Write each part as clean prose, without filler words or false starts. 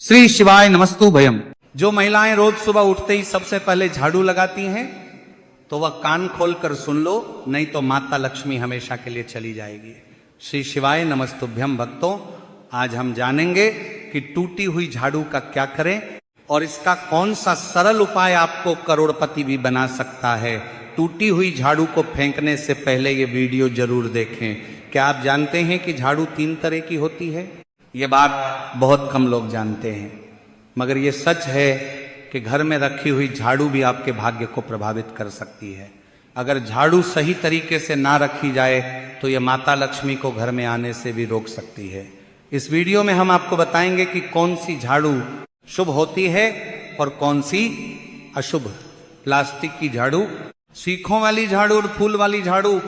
श्री शिवाय नमस्तु भयम। जो महिलाएं रोज सुबह उठते ही सबसे पहले झाड़ू लगाती हैं तो वह कान खोलकर सुन लो, नहीं तो माता लक्ष्मी हमेशा के लिए चली जाएगी। श्री शिवाय नमस्तुभ्यम। भक्तों, आज हम जानेंगे कि टूटी हुई झाड़ू का क्या करें और इसका कौन सा सरल उपाय आपको करोड़पति भी बना सकता है। टूटी हुई झाड़ू को फेंकने से पहले ये वीडियो जरूर देखें। क्या आप जानते हैं कि झाड़ू 3 तरह की होती है? ये बात बहुत कम लोग जानते हैं, मगर ये सच है कि घर में रखी हुई झाड़ू भी आपके भाग्य को प्रभावित कर सकती है। अगर झाड़ू सही तरीके से ना रखी जाए तो ये माता लक्ष्मी को घर में आने से भी रोक सकती है। इस वीडियो में हम आपको बताएंगे कि कौन सी झाड़ू शुभ होती है और कौन सी अशुभ। प्लास्टिक की झाड़ू, सीखों वाली झाड़ू और फूल वाली झाड़ू,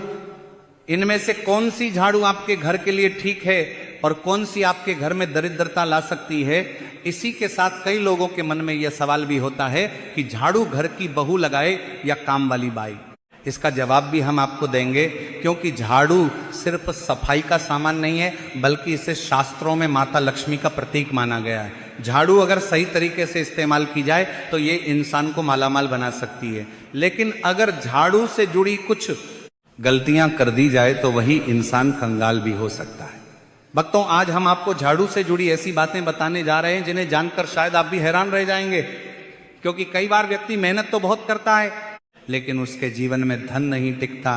इनमें से कौन सी झाड़ू आपके घर के लिए ठीक है और कौन सी आपके घर में दरिद्रता ला सकती है। इसी के साथ कई लोगों के मन में यह सवाल भी होता है कि झाड़ू घर की बहू लगाए या काम वाली बाई। इसका जवाब भी हम आपको देंगे, क्योंकि झाड़ू सिर्फ सफाई का सामान नहीं है, बल्कि इसे शास्त्रों में माता लक्ष्मी का प्रतीक माना गया है। झाड़ू अगर सही तरीके से इस्तेमाल की जाए तो ये इंसान को मालामाल बना सकती है, लेकिन अगर झाड़ू से जुड़ी कुछ गलतियां कर दी जाए तो वही इंसान कंगाल भी हो सकता है। भक्तों, आज हम आपको झाड़ू से जुड़ी ऐसी बातें बताने जा रहे हैं जिन्हें जानकर शायद आप भी हैरान रह जाएंगे, क्योंकि कई बार व्यक्ति मेहनत तो बहुत करता है लेकिन उसके जीवन में धन नहीं टिकता।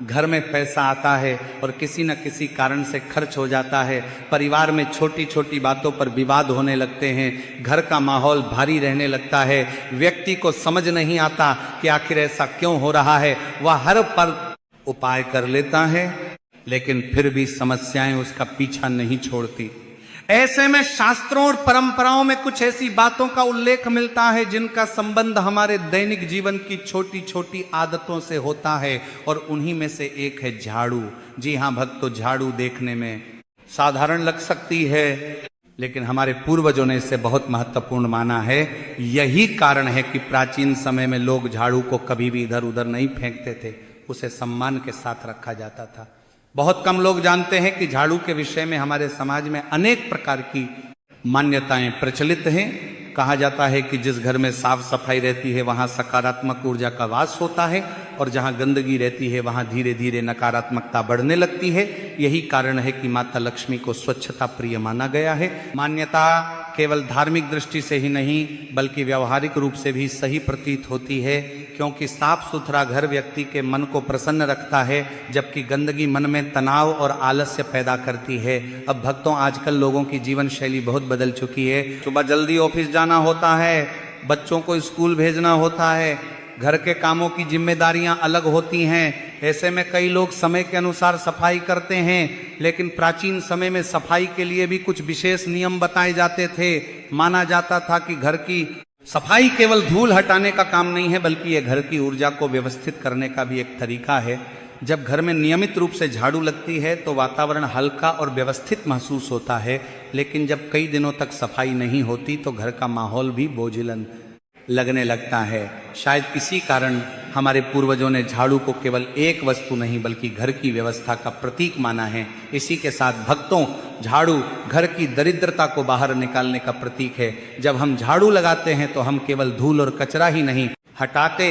घर में पैसा आता है और किसी न किसी कारण से खर्च हो जाता है। परिवार में छोटी छोटी बातों पर विवाद होने लगते हैं। घर का माहौल भारी रहने लगता है। व्यक्ति को समझ नहीं आता कि आखिर ऐसा क्यों हो रहा है। वह हर पर उपाय कर लेता है लेकिन फिर भी समस्याएं उसका पीछा नहीं छोड़ती। ऐसे में शास्त्रों और परंपराओं में कुछ ऐसी बातों का उल्लेख मिलता है जिनका संबंध हमारे दैनिक जीवन की छोटी छोटी आदतों से होता है, और उन्हीं में से एक है झाड़ू। जी हां भक्तों, झाड़ू देखने में साधारण लग सकती है लेकिन हमारे पूर्वजों ने इसे बहुत महत्वपूर्ण माना है। यही कारण है कि प्राचीन समय में लोग झाड़ू को कभी भी इधर उधर नहीं फेंकते थे, उसे सम्मान के साथ रखा जाता था। बहुत कम लोग जानते हैं कि झाड़ू के विषय में हमारे समाज में अनेक प्रकार की मान्यताएं प्रचलित हैं। कहा जाता है कि जिस घर में साफ सफाई रहती है वहां सकारात्मक ऊर्जा का वास होता है, और जहां गंदगी रहती है वहां धीरे धीरे नकारात्मकता बढ़ने लगती है। यही कारण है कि माता लक्ष्मी को स्वच्छता प्रिय माना गया है। मान्यता केवल धार्मिक दृष्टि से ही नहीं बल्कि व्यवहारिक रूप से भी सही प्रतीत होती है, क्योंकि साफ सुथरा घर व्यक्ति के मन को प्रसन्न रखता है, जबकि गंदगी मन में तनाव और आलस्य पैदा करती है। अब भक्तों, आजकल लोगों की जीवन शैली बहुत बदल चुकी है। सुबह जल्दी ऑफिस जाना होता है, बच्चों को स्कूल भेजना होता है, घर के कामों की जिम्मेदारियां अलग होती हैं। ऐसे में कई लोग समय के अनुसार सफाई करते हैं, लेकिन प्राचीन समय में सफाई के लिए भी कुछ विशेष नियम बताए जाते थे। माना जाता था कि घर की सफाई केवल धूल हटाने का काम नहीं है, बल्कि यह घर की ऊर्जा को व्यवस्थित करने का भी एक तरीका है। जब घर में नियमित रूप से झाड़ू लगती है तो वातावरण हल्का और व्यवस्थित महसूस होता है, लेकिन जब कई दिनों तक सफाई नहीं होती तो घर का माहौल भी बोझिलन लगने लगता है। शायद इसी कारण हमारे पूर्वजों ने झाड़ू को केवल एक वस्तु नहीं बल्कि घर की व्यवस्था का प्रतीक माना है। इसी के साथ भक्तों, झाड़ू घर की दरिद्रता को बाहर निकालने का प्रतीक है। जब हम झाड़ू लगाते हैं तो हम केवल धूल और कचरा ही नहीं हटाते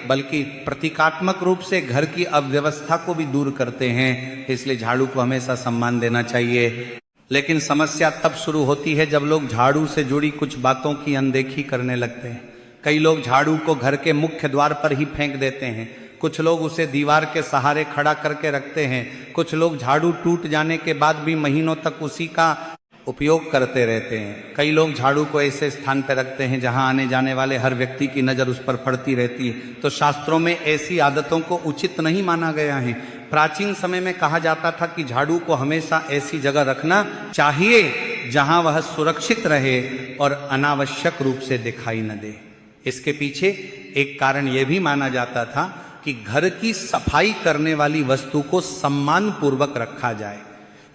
बल्कि प्रतीकात्मक रूप से घर की अव्यवस्था को भी दूर करते हैं। इसलिए झाड़ू को हमेशा सम्मान देना चाहिए। लेकिन समस्या तब शुरू होती है जब लोग झाड़ू से जुड़ी कुछ बातों की अनदेखी करने लगते हैं। कई लोग झाड़ू को घर के मुख्य द्वार पर ही फेंक देते हैं। कुछ लोग उसे दीवार के सहारे खड़ा करके रखते हैं। कुछ लोग झाड़ू टूट जाने के बाद भी महीनों तक उसी का उपयोग करते रहते हैं। कई लोग झाड़ू को ऐसे स्थान पर रखते हैं जहां आने जाने वाले हर व्यक्ति की नजर उस पर पड़ती रहती है। तो शास्त्रों में ऐसी आदतों को उचित नहीं माना गया है। प्राचीन समय में कहा जाता था कि झाड़ू को हमेशा ऐसी जगह रखना चाहिए जहां वह सुरक्षित रहे और अनावश्यक रूप से दिखाई न दे। इसके पीछे एक कारण यह भी माना जाता था कि घर की सफाई करने वाली वस्तु को सम्मान पूर्वक रखा जाए।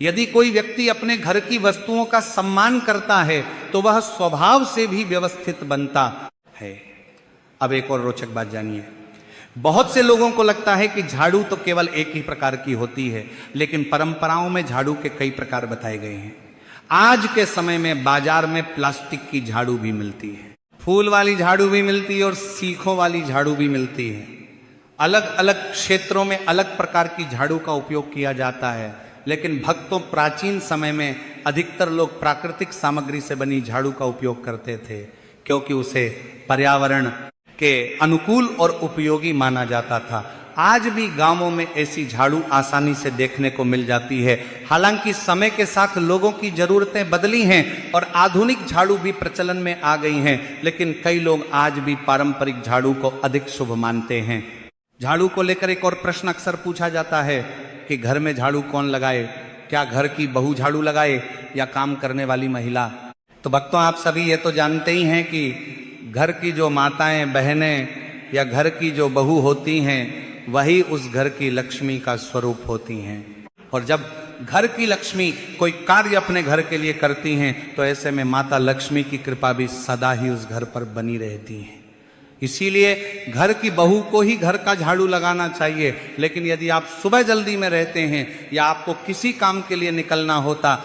यदि कोई व्यक्ति अपने घर की वस्तुओं का सम्मान करता है तो वह स्वभाव से भी व्यवस्थित बनता है। अब एक और रोचक बात जानिए। बहुत से लोगों को लगता है कि झाड़ू तो केवल एक ही प्रकार की होती है, लेकिन परंपराओं में झाड़ू के कई प्रकार बताए गए हैं। आज के समय में बाजार में प्लास्टिक की झाड़ू भी मिलती है, फूल वाली झाड़ू भी मिलती है और सीखों वाली झाड़ू भी मिलती है। अलग अलग क्षेत्रों में अलग प्रकार की झाड़ू का उपयोग किया जाता है, लेकिन भक्तों प्राचीन समय में अधिकतर लोग प्राकृतिक सामग्री से बनी झाड़ू का उपयोग करते थे, क्योंकि उसे पर्यावरण के अनुकूल और उपयोगी माना जाता था। आज भी गांवों में ऐसी झाड़ू आसानी से देखने को मिल जाती है। हालांकि समय के साथ लोगों की जरूरतें बदली हैं और आधुनिक झाड़ू भी प्रचलन में आ गई हैं, लेकिन कई लोग आज भी पारंपरिक झाड़ू को अधिक शुभ मानते हैं। झाड़ू को लेकर एक और प्रश्न अक्सर पूछा जाता है कि घर में झाड़ू कौन लगाए, क्या घर की बहू झाड़ू लगाए या काम करने वाली महिला। तो भक्तों, आप सभी ये तो जानते ही हैं कि घर की जो माताएं बहनें या घर की जो बहू होती हैं वही उस घर की लक्ष्मी का स्वरूप होती हैं। और जब घर की लक्ष्मी कोई कार्य अपने घर के लिए करती हैं तो ऐसे में माता लक्ष्मी की कृपा भी सदा ही उस घर पर बनी रहती है। इसीलिए घर की बहू को ही घर का झाड़ू लगाना चाहिए। लेकिन यदि आप सुबह जल्दी में रहते हैं या आपको किसी काम के लिए निकलना होता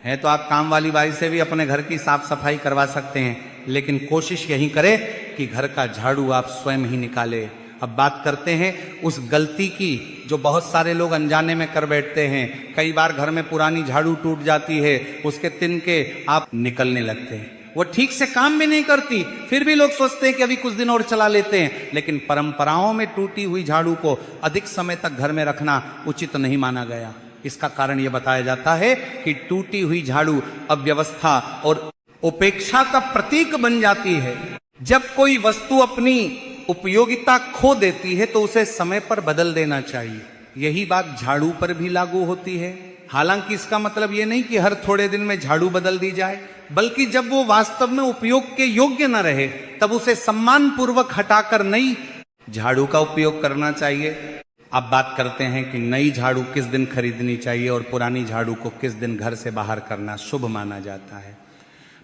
है तो आप काम वाली बाई से भी अपने घर की साफ सफाई करवा सकते हैं, लेकिन कोशिश यही करें कि घर का झाड़ू आप स्वयं ही निकाले। अब बात करते हैं उस गलती की जो बहुत सारे लोग अनजाने में कर बैठते हैं। कई बार घर में पुरानी झाड़ू टूट जाती है, उसके तिनके आप निकलने लगते हैं, वो ठीक से काम भी नहीं करती, फिर भी लोग सोचते हैं कि अभी कुछ दिन और चला लेते हैं। लेकिन परंपराओं में टूटी हुई झाड़ू को अधिक समय तक घर में रखना उचित नहीं माना गया। इसका कारण यह बताया जाता है कि टूटी हुई झाड़ू अव्यवस्था और उपेक्षा का प्रतीक बन जाती है। जब कोई वस्तु अपनी उपयोगिता खो देती है तो उसे समय पर बदल देना चाहिए। यही बात झाड़ू पर भी लागू होती है। हालांकि इसका मतलब यह नहीं कि हर थोड़े दिन में झाड़ू बदल दी जाए, बल्कि जब वो वास्तव में उपयोग के योग्य न रहे तब उसे सम्मान पूर्वक हटाकर नई झाड़ू का उपयोग करना चाहिए। अब बात करते हैं कि नई झाड़ू किस दिन खरीदनी चाहिए और पुरानी झाड़ू को किस दिन घर से बाहर करना शुभ माना जाता है।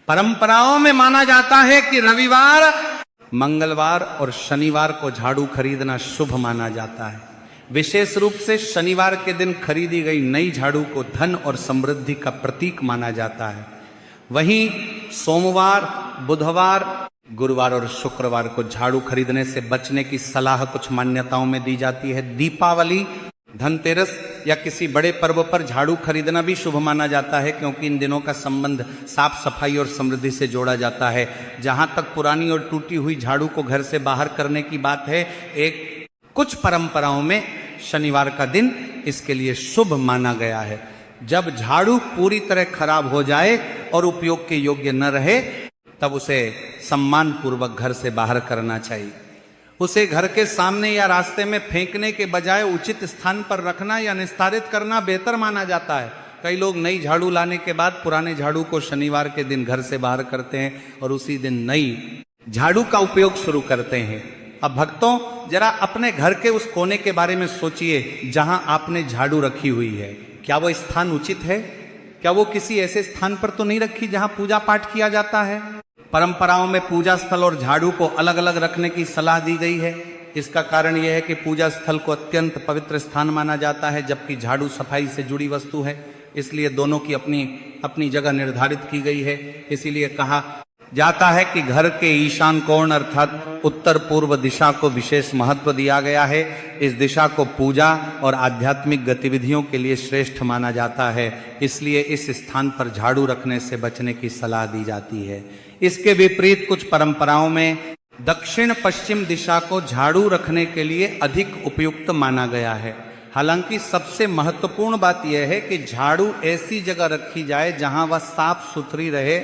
परंपराओं में माना जाता है कि रविवार, मंगलवार और शनिवार को झाड़ू खरीदना शुभ माना जाता है। विशेष रूप से शनिवार के दिन खरीदी गई नई झाड़ू को धन और समृद्धि का प्रतीक माना जाता है। वहीं सोमवार, बुधवार, गुरुवार और शुक्रवार को झाड़ू खरीदने से बचने की सलाह कुछ मान्यताओं में दी जाती है। दीपावली, धनतेरस या किसी बड़े पर्व पर झाड़ू खरीदना भी शुभ माना जाता है, क्योंकि इन दिनों का संबंध साफ सफाई और समृद्धि से जोड़ा जाता है। जहां तक पुरानी और टूटी हुई झाड़ू को घर से बाहर करने की बात है, कुछ परंपराओं में शनिवार का दिन इसके लिए शुभ माना गया है। जब झाड़ू पूरी तरह खराब हो जाए और उपयोग के योग्य न रहे तब उसे सम्मान पूर्वक घर से बाहर करना चाहिए। उसे घर के सामने या रास्ते में फेंकने के बजाय उचित स्थान पर रखना या निस्तारित करना बेहतर माना जाता है। कई लोग नई झाड़ू लाने के बाद पुराने झाड़ू को शनिवार के दिन घर से बाहर करते हैं और उसी दिन नई झाड़ू का उपयोग शुरू करते हैं। अब भक्तों, जरा अपने घर के उस कोने के बारे में सोचिए जहां आपने झाड़ू रखी हुई है। क्या वो स्थान उचित है? क्या वो किसी ऐसे स्थान पर तो नहीं रखी जहां पूजा पाठ किया जाता है? परंपराओं में पूजा स्थल और झाड़ू को अलग अलग रखने की सलाह दी गई है। इसका कारण यह है कि पूजा स्थल को अत्यंत पवित्र स्थान माना जाता है, जबकि झाड़ू सफाई से जुड़ी वस्तु है। इसलिए दोनों की अपनी अपनी जगह निर्धारित की गई है। इसीलिए कहा जाता है कि घर के ईशान कोण अर्थात उत्तर पूर्व दिशा को विशेष महत्व दिया गया है। इस दिशा को पूजा और आध्यात्मिक गतिविधियों के लिए श्रेष्ठ माना जाता है, इसलिए इस स्थान पर झाड़ू रखने से बचने की सलाह दी जाती है। इसके विपरीत कुछ परंपराओं में दक्षिण पश्चिम दिशा को झाड़ू रखने के लिए अधिक उपयुक्त माना गया है। हालांकि सबसे महत्वपूर्ण बात यह है कि झाड़ू ऐसी जगह रखी जाए जहां वह साफ सुथरी रहे,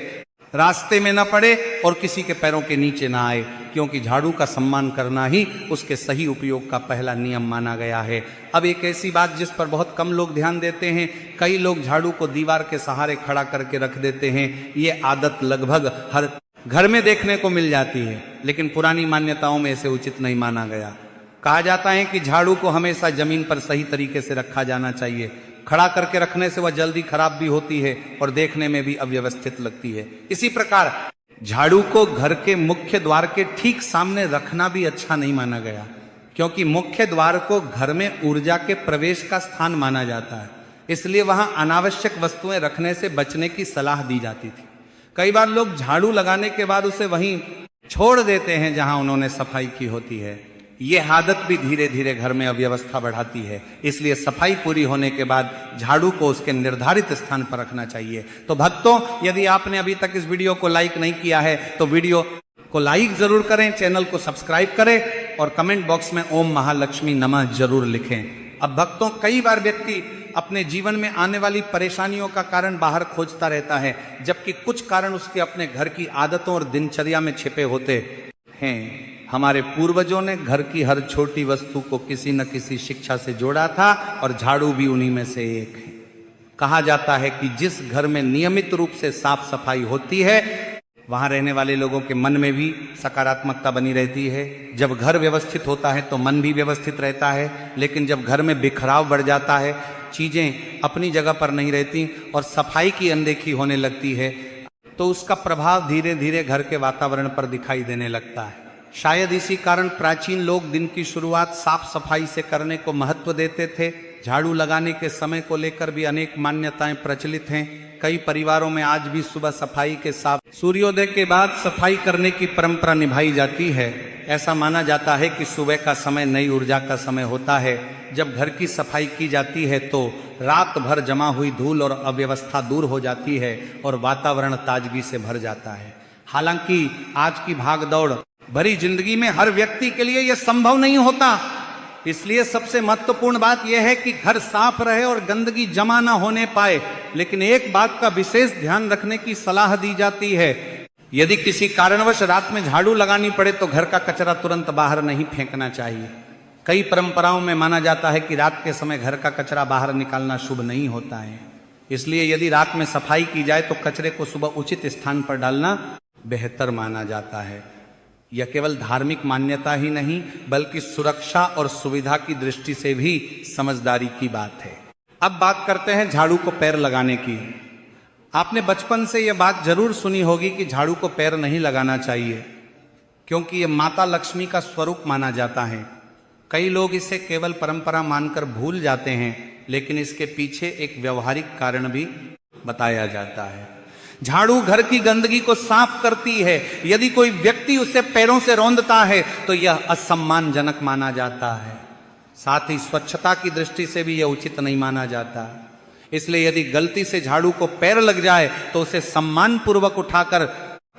रास्ते में न पड़े और किसी के पैरों के नीचे ना आए, क्योंकि झाड़ू का सम्मान करना ही उसके सही उपयोग का पहला नियम माना गया है। अब एक ऐसी बात जिस पर बहुत कम लोग ध्यान देते हैं, कई लोग झाड़ू को दीवार के सहारे खड़ा करके रख देते हैं। ये आदत लगभग हर घर में देखने को मिल जाती है, लेकिन पुरानी मान्यताओं में इसे उचित नहीं माना गया। कहा जाता है कि झाड़ू को हमेशा जमीन पर सही तरीके से रखा जाना चाहिए। खड़ा करके रखने से वह जल्दी खराब भी होती है और देखने में भी अव्यवस्थित लगती है। इसी प्रकार झाड़ू को घर के मुख्य द्वार के ठीक सामने रखना भी अच्छा नहीं माना गया, क्योंकि मुख्य द्वार को घर में ऊर्जा के प्रवेश का स्थान माना जाता है। इसलिए वहां अनावश्यक वस्तुएं रखने से बचने की सलाह दी जाती थी। कई बार लोग झाड़ू लगाने के बाद उसे वहीं छोड़ देते हैं जहां उन्होंने सफाई की होती है। यह आदत भी धीरे धीरे घर में अव्यवस्था बढ़ाती है। इसलिए सफाई पूरी होने के बाद झाड़ू को उसके निर्धारित स्थान पर रखना चाहिए। तो भक्तों, यदि आपने अभी तक इस वीडियो को लाइक नहीं किया है तो वीडियो को लाइक जरूर करें, चैनल को सब्सक्राइब करें और कमेंट बॉक्स में ओम महालक्ष्मी नमः जरूर लिखें। अब भक्तों, कई बार व्यक्ति अपने जीवन में आने वाली परेशानियों का कारण बाहर खोजता रहता है, जबकि कुछ कारण उसके अपने घर की आदतों और दिनचर्या में छिपे होते हैं। हमारे पूर्वजों ने घर की हर छोटी वस्तु को किसी न किसी शिक्षा से जोड़ा था और झाड़ू भी उन्हीं में से एक है। कहा जाता है कि जिस घर में नियमित रूप से साफ सफाई होती है वहां रहने वाले लोगों के मन में भी सकारात्मकता बनी रहती है। जब घर व्यवस्थित होता है तो मन भी व्यवस्थित रहता है, लेकिन जब घर में बिखराव बढ़ जाता है, चीजें अपनी जगह पर नहीं रहती और सफाई की अनदेखी होने लगती है, तो उसका प्रभाव धीरे धीरे घर के वातावरण पर दिखाई देने लगता है। शायद इसी कारण प्राचीन लोग दिन की शुरुआत साफ सफाई से करने को महत्व देते थे। झाड़ू लगाने के समय को लेकर भी अनेक मान्यताएं प्रचलित हैं। कई परिवारों में आज भी सुबह सफाई के साथ सूर्योदय के बाद सफाई करने की परंपरा निभाई जाती है। ऐसा माना जाता है कि सुबह का समय नई ऊर्जा का समय होता है। जब घर की सफाई की जाती है तो रात भर जमा हुई धूल और अव्यवस्था दूर हो जाती है और वातावरण ताजगी से भर जाता है। हालांकि आज की भागदौड़ भरी जिंदगी में हर व्यक्ति के लिए यह संभव नहीं होता। इसलिए सबसे महत्वपूर्ण बात यह है कि घर साफ रहे और गंदगी जमा न होने पाए। लेकिन एक बात का विशेष ध्यान रखने की सलाह दी जाती है, यदि किसी कारणवश रात में झाड़ू लगानी पड़े तो घर का कचरा तुरंत बाहर नहीं फेंकना चाहिए। कई परंपराओं में माना जाता है कि रात के समय घर का कचरा बाहर निकालना शुभ नहीं होता है। इसलिए यदि रात में सफाई की जाए तो कचरे को सुबह उचित स्थान पर डालना बेहतर माना जाता है। यह केवल धार्मिक मान्यता ही नहीं बल्कि सुरक्षा और सुविधा की दृष्टि से भी समझदारी की बात है। अब बात करते हैं झाड़ू को पैर लगाने की। आपने बचपन से यह बात जरूर सुनी होगी कि झाड़ू को पैर नहीं लगाना चाहिए, क्योंकि यह माता लक्ष्मी का स्वरूप माना जाता है। कई लोग इसे केवल परंपरा मानकर भूल जाते हैं, लेकिन इसके पीछे एक व्यवहारिक कारण भी बताया जाता है। झाड़ू घर की गंदगी को साफ करती है। यदि कोई व्यक्ति उसे पैरों से रौंदता है तो यह असम्मानजनक माना जाता है। साथ ही स्वच्छता की दृष्टि से भी यह उचित नहीं माना जाता। इसलिए यदि गलती से झाड़ू को पैर लग जाए तो उसे सम्मान पूर्वक उठाकर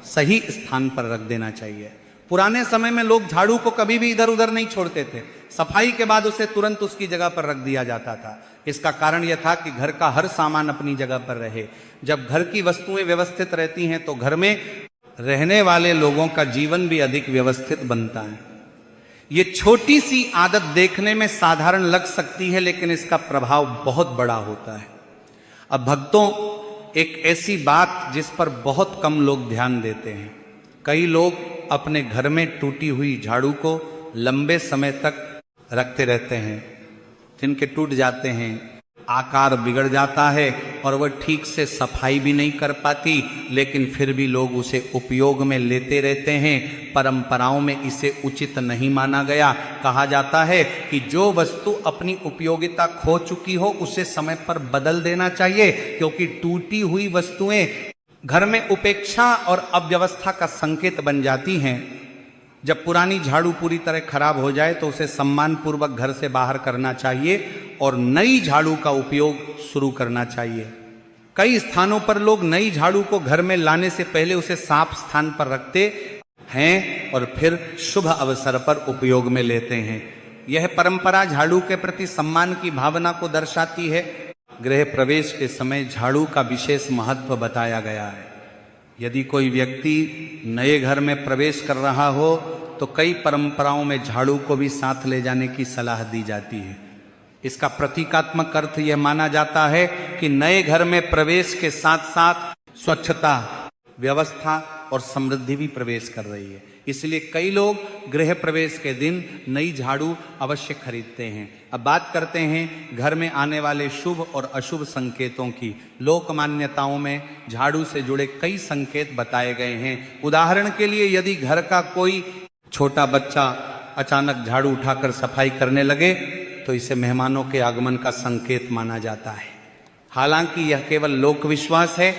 सही स्थान पर रख देना चाहिए। पुराने समय में लोग झाड़ू को कभी भी इधर उधर नहीं छोड़ते थे। सफाई के बाद उसे तुरंत उसकी जगह पर रख दिया जाता था। इसका कारण यह था कि घर का हर सामान अपनी जगह पर रहे। जब घर की वस्तुएं व्यवस्थित रहती हैं तो घर में रहने वाले लोगों का जीवन भी अधिक व्यवस्थित बनता है। ये छोटी सी आदत देखने में साधारण लग सकती है, लेकिन इसका प्रभाव बहुत बड़ा होता है। अब भक्तों, एक ऐसी बात जिस पर बहुत कम लोग ध्यान देते हैं, कई लोग अपने घर में टूटी हुई झाड़ू को लंबे समय तक रखते रहते हैं। जिनके टूट जाते हैं, आकार बिगड़ जाता है और वह ठीक से सफाई भी नहीं कर पाती, लेकिन फिर भी लोग उसे उपयोग में लेते रहते हैं। परंपराओं में इसे उचित नहीं माना गया। कहा जाता है कि जो वस्तु अपनी उपयोगिता खो चुकी हो उसे समय पर बदल देना चाहिए, क्योंकि टूटी हुई वस्तुएं घर में उपेक्षा और अव्यवस्था का संकेत बन जाती हैं। जब पुरानी झाड़ू पूरी तरह खराब हो जाए तो उसे सम्मान पूर्वक घर से बाहर करना चाहिए और नई झाड़ू का उपयोग शुरू करना चाहिए। कई स्थानों पर लोग नई झाड़ू को घर में लाने से पहले उसे साफ स्थान पर रखते हैं और फिर शुभ अवसर पर उपयोग में लेते हैं। यह परंपरा झाड़ू के प्रति सम्मान की भावना को दर्शाती है। गृह प्रवेश के समय झाड़ू का विशेष महत्व बताया गया है। यदि कोई व्यक्ति नए घर में प्रवेश कर रहा हो तो कई परंपराओं में झाड़ू को भी साथ ले जाने की सलाह दी जाती है। इसका प्रतीकात्मक अर्थ यह माना जाता है कि नए घर में प्रवेश के साथ साथ स्वच्छता, व्यवस्था और समृद्धि भी प्रवेश कर रही है। इसलिए कई लोग गृह प्रवेश के दिन नई झाड़ू अवश्य खरीदते हैं। अब बात करते हैं घर में आने वाले शुभ और अशुभ संकेतों की। लोक मान्यताओं में झाड़ू से जुड़े कई संकेत बताए गए हैं। उदाहरण के लिए, यदि घर का कोई छोटा बच्चा अचानक झाड़ू उठाकर सफाई करने लगे तो इसे मेहमानों के आगमन का संकेत माना जाता है। हालांकि यह केवल लोक विश्वास है,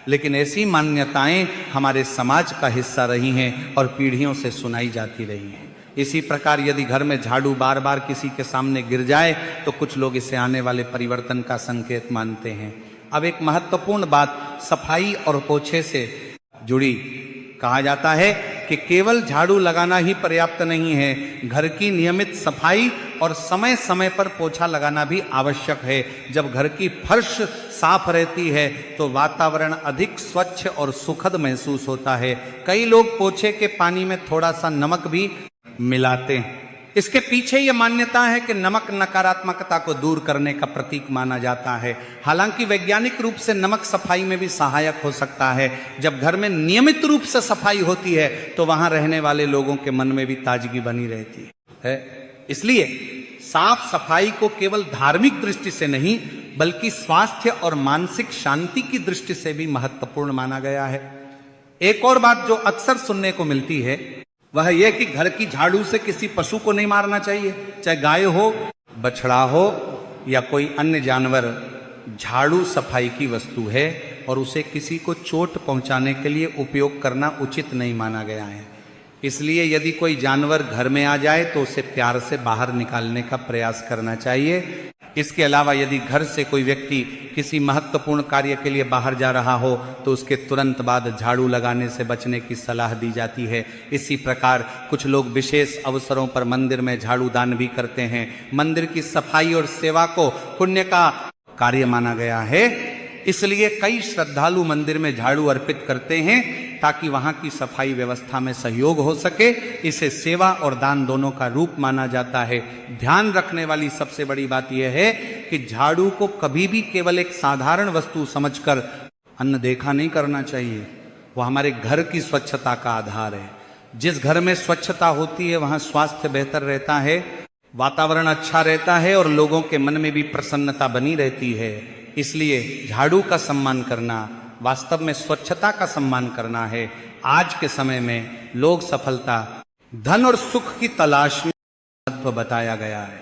लेकिन ऐसी मान्यताएं हमारे समाज का हिस्सा रही हैं और पीढ़ियों से सुनाई जाती रही हैं। इसी प्रकार यदि घर में झाड़ू बार बार किसी के सामने गिर जाए तो कुछ लोग इसे आने वाले परिवर्तन का संकेत मानते हैं। अब एक महत्वपूर्ण बात सफाई और पोछे से जुड़ी। कहा जाता है कि केवल झाड़ू लगाना ही पर्याप्त नहीं है, घर की नियमित सफाई और समय समय पर पोछा लगाना भी आवश्यक है। जब घर की फर्श साफ रहती है तो वातावरण अधिक स्वच्छ और सुखद महसूस होता है। कई लोग पोछे के पानी में थोड़ा सा नमक भी मिलाते हैं। इसके पीछे यह मान्यता है कि नमक नकारात्मकता को दूर करने का प्रतीक माना जाता है। हालांकि वैज्ञानिक रूप से नमक सफाई में भी सहायक हो सकता है। जब घर में नियमित रूप से सफाई होती है तो वहां रहने वाले लोगों के मन में भी ताजगी बनी रहती है। इसलिए साफ सफाई को केवल धार्मिक दृष्टि से नहीं बल्कि स्वास्थ्य और मानसिक शांति की दृष्टि से भी महत्वपूर्ण माना गया है। एक और बात जो अक्सर सुनने को मिलती है वह यह कि घर की झाड़ू से किसी पशु को नहीं मारना चाहिए, चाहे गाय हो, बछड़ा हो या कोई अन्य जानवर। झाड़ू सफाई की वस्तु है और उसे किसी को चोट पहुंचाने के लिए उपयोग करना उचित नहीं माना गया है। इसलिए यदि कोई जानवर घर में आ जाए तो उसे प्यार से बाहर निकालने का प्रयास करना चाहिए। इसके अलावा यदि घर से कोई व्यक्ति किसी महत्वपूर्ण कार्य के लिए बाहर जा रहा हो तो उसके तुरंत बाद झाड़ू लगाने से बचने की सलाह दी जाती है। इसी प्रकार कुछ लोग विशेष अवसरों पर मंदिर में झाड़ू दान भी करते हैं। मंदिर की सफाई और सेवा को पुण्य का कार्य माना गया है, इसलिए कई श्रद्धालु मंदिर में झाड़ू अर्पित करते हैं ताकि वहां की सफाई व्यवस्था में सहयोग हो सके। इसे सेवा और दान दोनों का रूप माना जाता है। ध्यान रखने वाली सबसे बड़ी बात यह है कि झाड़ू को कभी भी केवल एक साधारण वस्तु समझकर अनदेखा नहीं करना चाहिए। वह हमारे घर की स्वच्छता का आधार है। जिस घर में स्वच्छता होती है वहां स्वास्थ्य बेहतर रहता है, वातावरण अच्छा रहता है और लोगों के मन में भी प्रसन्नता बनी रहती है। इसलिए झाड़ू का सम्मान करना वास्तव में स्वच्छता का सम्मान करना है। आज के समय में लोग सफलता, धन और सुख की तलाश में महत्व बताया गया है।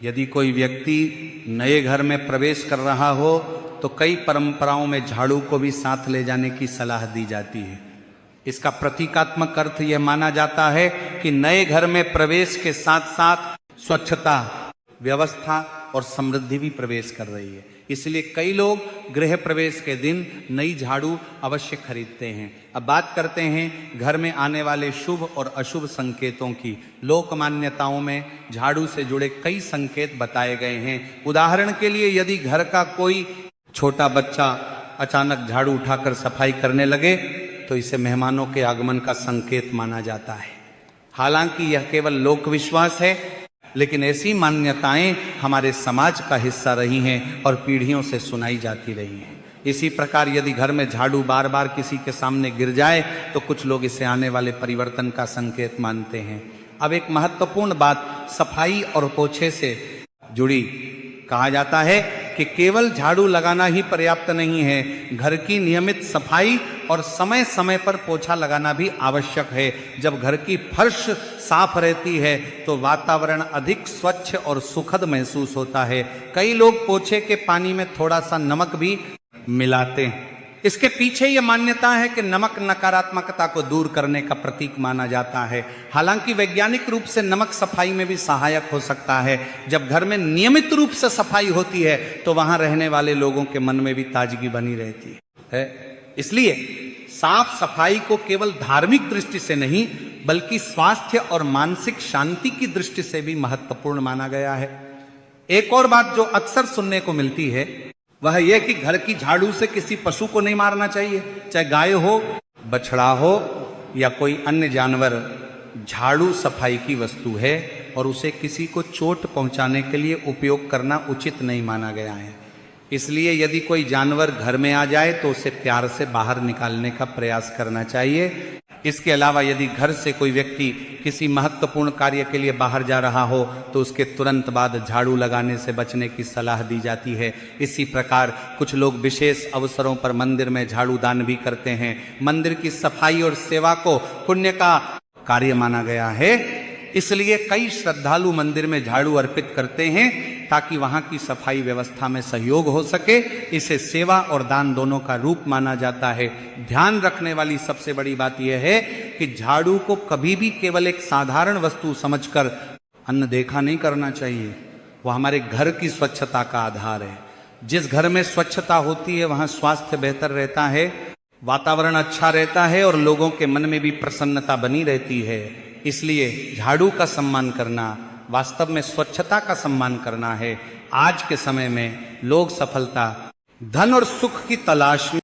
यदि कोई व्यक्ति नए घर में प्रवेश कर रहा हो तो कई परंपराओं में झाड़ू को भी साथ ले जाने की सलाह दी जाती है। इसका प्रतीकात्मक अर्थ यह माना जाता है कि नए घर में प्रवेश के साथ साथ स्वच्छता, व्यवस्था और समृद्धि भी प्रवेश कर रही है। इसलिए कई लोग गृह प्रवेश के दिन नई झाड़ू अवश्य खरीदते हैं। अब बात करते हैं घर में आने वाले शुभ और अशुभ संकेतों की। लोक मान्यताओं में झाड़ू से जुड़े कई संकेत बताए गए हैं। उदाहरण के लिए यदि घर का कोई छोटा बच्चा अचानक झाड़ू उठाकर सफाई करने लगे तो इसे मेहमानों के आगमन का संकेत माना जाता है। हालांकि यह केवल लोक विश्वास है, लेकिन ऐसी मान्यताएं हमारे समाज का हिस्सा रही हैं और पीढ़ियों से सुनाई जाती रही हैं। इसी प्रकार यदि घर में झाड़ू बार बार किसी के सामने गिर जाए तो कुछ लोग इसे आने वाले परिवर्तन का संकेत मानते हैं। अब एक महत्वपूर्ण बात सफाई और पोछे से जुड़ी। कहा जाता है कि केवल झाड़ू लगाना ही पर्याप्त नहीं है, घर की नियमित सफाई और समय समय पर पोछा लगाना भी आवश्यक है। जब घर की फर्श साफ रहती है तो वातावरण अधिक स्वच्छ और सुखद महसूस होता है। कई लोग पोछे के पानी में थोड़ा सा नमक भी मिलाते हैं। इसके पीछे यह मान्यता है कि नमक नकारात्मकता को दूर करने का प्रतीक माना जाता है। हालांकि वैज्ञानिक रूप से नमक सफाई में भी सहायक हो सकता है। जब घर में नियमित रूप से सफाई होती है तो वहां रहने वाले लोगों के मन में भी ताजगी बनी रहती है। इसलिए साफ सफाई को केवल धार्मिक दृष्टि से नहीं बल्कि स्वास्थ्य और मानसिक शांति की दृष्टि से भी महत्वपूर्ण माना गया है। एक और बात जो अक्सर सुनने को मिलती है वह यह कि घर की झाड़ू से किसी पशु को नहीं मारना चाहिए, चाहे गाय हो, बछड़ा हो या कोई अन्य जानवर। झाड़ू सफाई की वस्तु है और उसे किसी को चोट पहुंचाने के लिए उपयोग करना उचित नहीं माना गया है। इसलिए यदि कोई जानवर घर में आ जाए तो उसे प्यार से बाहर निकालने का प्रयास करना चाहिए। इसके अलावा यदि घर से कोई व्यक्ति किसी महत्वपूर्ण कार्य के लिए बाहर जा रहा हो तो उसके तुरंत बाद झाड़ू लगाने से बचने की सलाह दी जाती है। इसी प्रकार कुछ लोग विशेष अवसरों पर मंदिर में झाड़ू दान भी करते हैं। मंदिर की सफाई और सेवा को पुण्य का कार्य माना गया है, इसलिए कई श्रद्धालु मंदिर में झाड़ू अर्पित करते हैं ताकि वहां की सफाई व्यवस्था में सहयोग हो सके। इसे सेवा और दान दोनों का रूप माना जाता है। ध्यान रखने वाली सबसे बड़ी बात यह है कि झाड़ू को कभी भी केवल एक साधारण वस्तु समझकर अनदेखा नहीं करना चाहिए। वह हमारे घर की स्वच्छता का आधार है। जिस घर में स्वच्छता होती है वहां स्वास्थ्य बेहतर रहता है, वातावरण अच्छा रहता है और लोगों के मन में भी प्रसन्नता बनी रहती है। इसलिए झाड़ू का सम्मान करना वास्तव में स्वच्छता का सम्मान करना है। आज के समय में लोग सफलता, धन और सुख की तलाश में